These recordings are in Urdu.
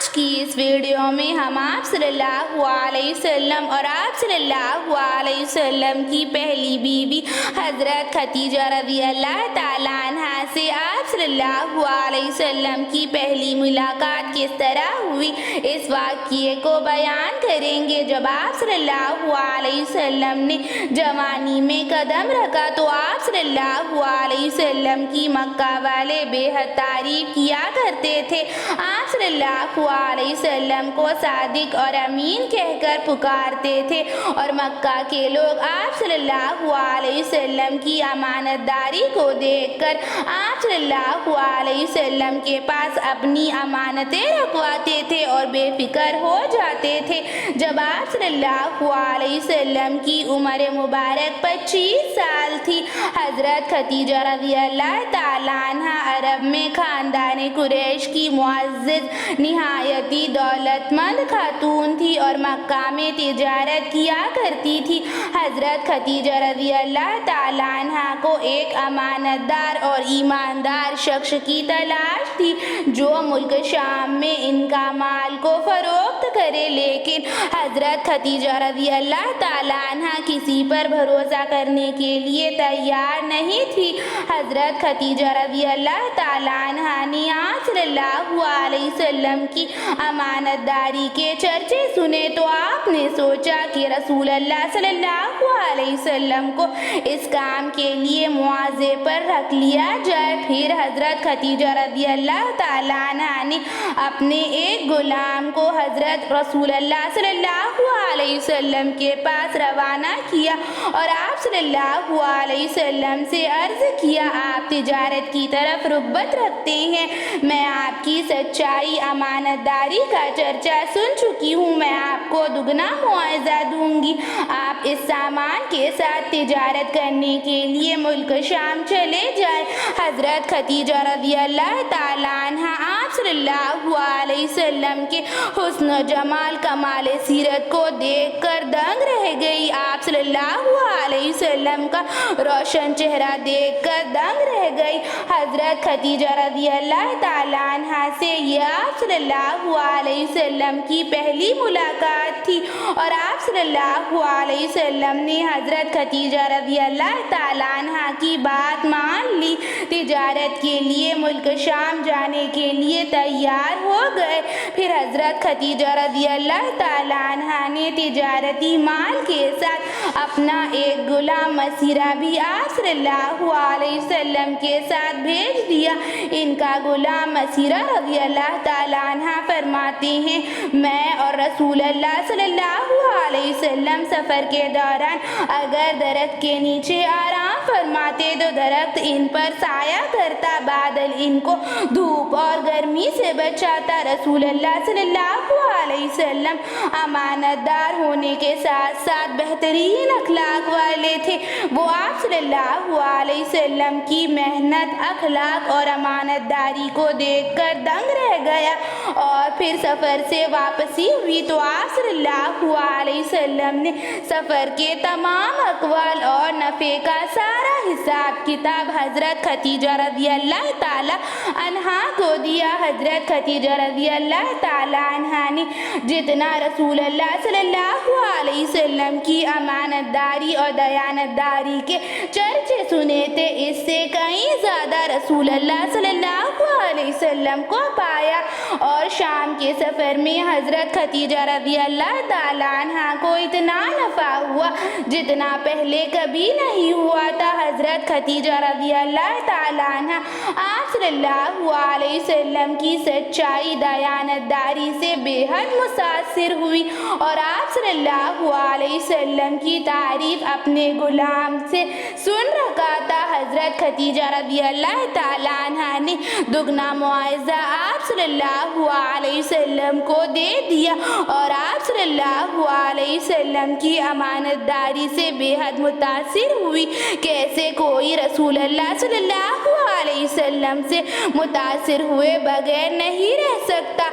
آج کی اس ویڈیو میں ہم آپ صلی اللہ علیہ وسلم اور آپ صلی اللہ علیہ وسلم کی پہلی بیوی حضرت خدیجہ رضی اللہ تعالیٰ عنہا سے آپ صلی اللہ علیہ وسلم کی پہلی ملاقات کس طرح ہوئی اس واقعے کو بیان کریں گے۔ جب آپ صلی اللہ علیہ وسلم نے جوانی میں قدم رکھا تو آپ صلی اللہ علیہ وسلم کی مکہ والے بے حد تعریف کیا کرتے تھے۔ آپ صلی اللہ علیہ وسلم کو صادق اور امین کہہ کر پکارتے تھے اور مکہ کے لوگ آپ صلی اللہ علیہ وسلم کی امانت داری کو دیکھ کر آپ صلی اللہ علیہ وسلم کے پاس اپنی امانتیں رکھواتے تھے اور بے فکر ہو جاتے تھے۔ جب آپ صلی اللہ علیہ وسلم کی عمر مبارک 25 سال تھی، حضرت خدیجہ رضی اللہ تعالیٰ عنہا عرب میں خاندان قریش کی معزز نہایت ہی دولت مند خاتون تھی اور مکہ میں تجارت کیا کرتی تھی۔ حضرت خدیجہ رضی اللہ تعالیٰ عنہا کو ایک امانت دار اور ایماندار شخص کی تلاش تھی جو ملک شام میں ان کا مال کو فروخت کرے، لیکن حضرت خدیجہ رضی اللہ تعالیٰ عنہا کسی پر بھروسہ کرنے کے لیے تیار نہیں تھی۔ حضرت خدیجہ رضی اللہ تعالیٰ عنہا نے آپ صلی اللہ علیہ وسلم کی امانت داری کے چرچے سنے تو آپ نے سوچا کہ رسول اللہ صلی اللہ علیہ وسلم کو اس کام کے لیے معاوضے پر رکھ لیا جائے۔ پھر حضرت خدیجہ رضی اللہ تعالیٰ عنہا نے اپنے ایک غلام کو حضرت رسول اللہ صلی اللہ علیہ وسلم کے پاس روانہ کیا اور آپ صلی اللہ علیہ وسلم سے عرض کیا، آپ تجارت کی طرف رغبت رکھتے ہیں، میں آپ کی سچائی امانت داری کا چرچا سن چکی ہوں، میں آپ کو دگنا معاوضہ دوں گی، آپ اس سامان کے ساتھ تجارت کرنے کے لیے ملک شام چلے جائیں۔ حضرت خدیجہ رضی اللہ تعالیٰ عنہا آپ صلی اللہ علیہ وسلم کے حسن و جمال کمال سیرت کو دیکھ کر دنگ رہ گئی، آپ صلی اللہ علیہ وسلم کا روشن چہرہ دیکھ کر دنگ رہ گئی۔ حضرت خدیجہ رضی اللہ تعالیٰ عنہا سے یہ آپ صلی اللہ علیہ وسلم کی پہلی ملاقات تھی اور آپ صلی اللہ علیہ وسلم نے حضرت خدیجہ رضی اللہ تعالیٰ عنہا کی بات مان لی، تجارت کے لیے ملک شام جانے کے لیے تیار ہو گئے۔ پھر حضرت خدیجہ رضی اللہ تعالیٰ عنہا نے تجارتی مال کے ساتھ اپنا ایک غلام مسیرہ بھی آپ صلی اللہ علیہ وسلم کے ساتھ بھیج دیا۔ ان کا غلام مسیرہ رضی اللہ تعالیٰ عنہ فرماتے ہیں، میں اور رسول اللہ صلی اللہ علیہ وسلم سفر کے دوران اگر درخت کے نیچے آرام فرماتے تو درخت ان پر سایہ کرتا، بادل ان کو دھوپ اور گرمی سے بچاتا۔ رسول اللہ صلی اللہ علیہ وسلم امانت دار ہونے کے ساتھ ساتھ بہترین اخلاق والے تھے۔ وہ آپ صلی اللہ علیہ وسلم کی محنت، اخلاق اور امانت داری کو دیکھ کر دنگ رہ گیا اور پھر سفر سے واپسی ہوئی تو آپ صلی اللہ علیہ وسلم نے سفر کے تمام اقوال اور نفع کا سارا حساب کتاب حضرت خدیجہ رضی اللہ تعالیٰ عنہا کو دیا۔ حضرت خدیجہ رضی اللہ تعالیٰ عنہا نے جتنا رسول اللہ صلی اللہ علیہ وسلم کی امانت داری اور دیانت داری کے چرچے سنے تھے، اس سے کہیں زیادہ رسول اللہ صلی اللہ علیہ وسلم کو پایا اور شام کے سفر میں حضرت خدیجہ رضی اللہ تعالیٰ عنہا کو اتنا نفع ہوا جتنا پہلے کبھی نہیں ہوا تھا۔ حضرت خدیجہ رضی اللہ تعالیٰ عنہا آپ صلی اللہ علیہ وسلم کی سچائی دیانت داری سے بے حد متاثر ہوئی اور آپ صلی اللہ علیہ وسلم کی تعریف اپنے غلام سے سن رکھا تھا۔ حضرت خدیجہ رضی اللہ تعالیٰ عنہا نے دگنا معاوضہ آپ صلی اللہ علیہ وسلم کو دے دیا اور آپ صلی اللہ علیہ وسلم کی امانت داری سے بے حد متاثر ہوئی۔ کیسے کوئی رسول اللہ صلی اللہ علیہ وسلم سے متاثر ہوئے بغیر نہیں رہ سکتا۔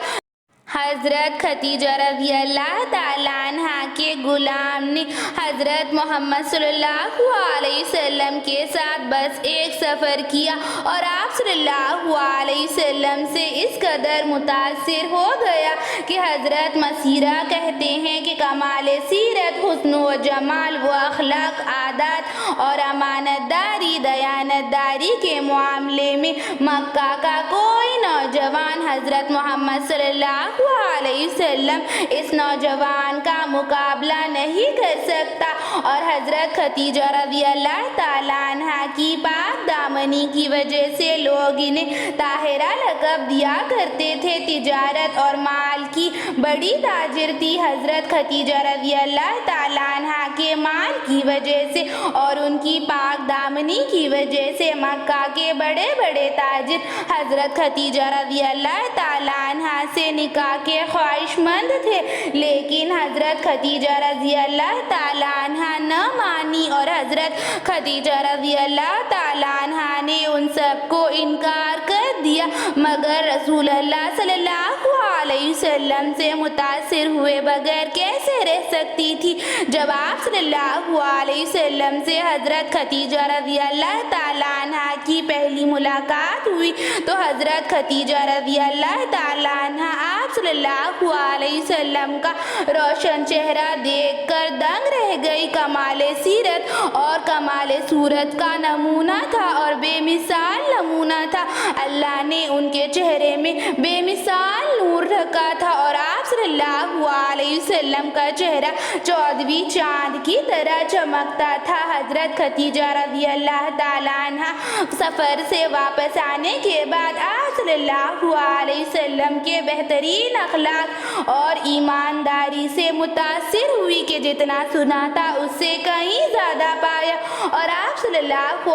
حضرت خدیجہ رضی اللہ تعالیٰ عنہ کے غلام نے حضرت محمد صلی اللہ علیہ وسلم کے ساتھ بس ایک سفر کیا اور آپ صلی اللہ علیہ وسلم سے اس قدر متاثر ہو گیا کہ حضرت مسیرہ کہتے ہیں کہ کمال سیرت، حسن و جمال و اخلاق، عادات اور امانت داری، دیانت داری کے معاملے میں مکہ کا کوئی نوجوان حضرت محمد صلی اللہ علیہ وسلم اس نوجوان کا مقابلہ نہیں کر سکتا، اور حضرت خدیجہ رضی اللہ تعالیٰ عنہ کی پاک دامنی کی وجہ سے لوگ انہیں طاہرہ لقب دیا کرتے تھے۔ تجارت اور مال کی بڑی تاجر تھی حضرت خدیجہ رضی اللہ تعالیٰ عنہ کے مال کی وجہ سے اور ان کی پاک دامنی کی وجہ سے مکہ کے بڑے بڑے تاجر حضرت خدیجہ رضی اللہ تعالیٰ عنہ سے نکاح کے خواہش مند تھے، لیکن حضرت خدیجہ رضی اللہ تعالیٰ عنہ نہ مانی اور حضرت خدیجہ رضی اللہ تعالیٰ عنہ نے ان سب کو انکار کر دیا، مگر رسول اللہ صلی اللہ علیہ وسلم سے متاثر ہوئے بغیر کیسے رہ سکتی تھی؟ جب آپ صلی اللہ علیہ وسلم سے حضرت خدیجہ رضی اللہ تعالیٰ عنہ کی پہلی ملاقات ہوئی تو حضرت خدیجہ رضی اللہ تعالیٰ عنہ آپ صلی اللہ علیہ وسلم کا روشن چہرہ دیکھ کر دنگ رہ گئی۔ کمال سیرت اور کمال صورت کا نمونہ تھا اور بے مثال نمونہ تھا۔ اللہ نے ان کے چہرے میں بے مثال نور رکھا تھا اور آپ صلی اللہ علیہ وسلم کا چہرہ 14ویں چاند کی طرح چمکتا تھا۔ حضرت خدیجہ رضی اللہ تعالیٰ عنہ سفر سے واپس آنے کے بعد آپ صلی اللہ علیہ وسلم کے بہترین اخلاق اور ایمانداری سے متاثر ہوئی کہ جتنا سنا تھا اس سے کہیں زیادہ پایا، اور آپ صلی اللہ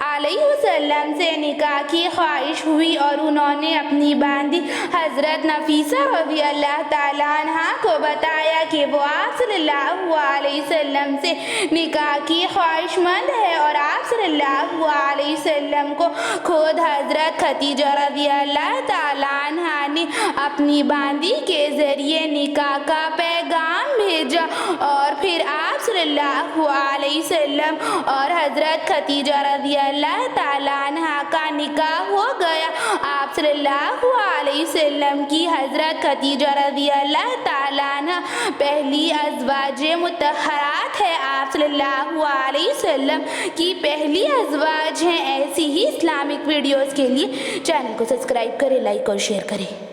علیہ وسلم سے نکاح کی خواہش ہوئی اور انہوں نے اپنی باندی حضرت نفیسہ رضی اللہ تعالیٰ عنہ کو بتایا کہ وہ آپ صلی اللہ علیہ وسلم سے نکاح کی خواہش مند ہے، اور آپ صلی اللہ علیہ وسلم کو خود حضرت خدیجہ رضی اللہ تعالیٰ عنہ نے اپنی باندی کے ذریعے نکاح کا پیغام بھیجا، اور پھر آپ صلی اللہ علیہ وسلم اور حضرت خدیجہ رضی اللہ تعالیٰ عنہ کا نکاح ہو گیا۔ آپ صلی اللہ علیہ وسلم کی حضرت خدیجہ رضی اللہ تعالیٰ عنہ پہلی ازواج مطہرات ہے، آپ صلی اللہ علیہ وسلم کی پہلی ازواج ہیں۔ ایسی ہی اسلامک ویڈیوز کے لیے چینل کو سبسکرائب کریں، لائک اور شیئر کریں۔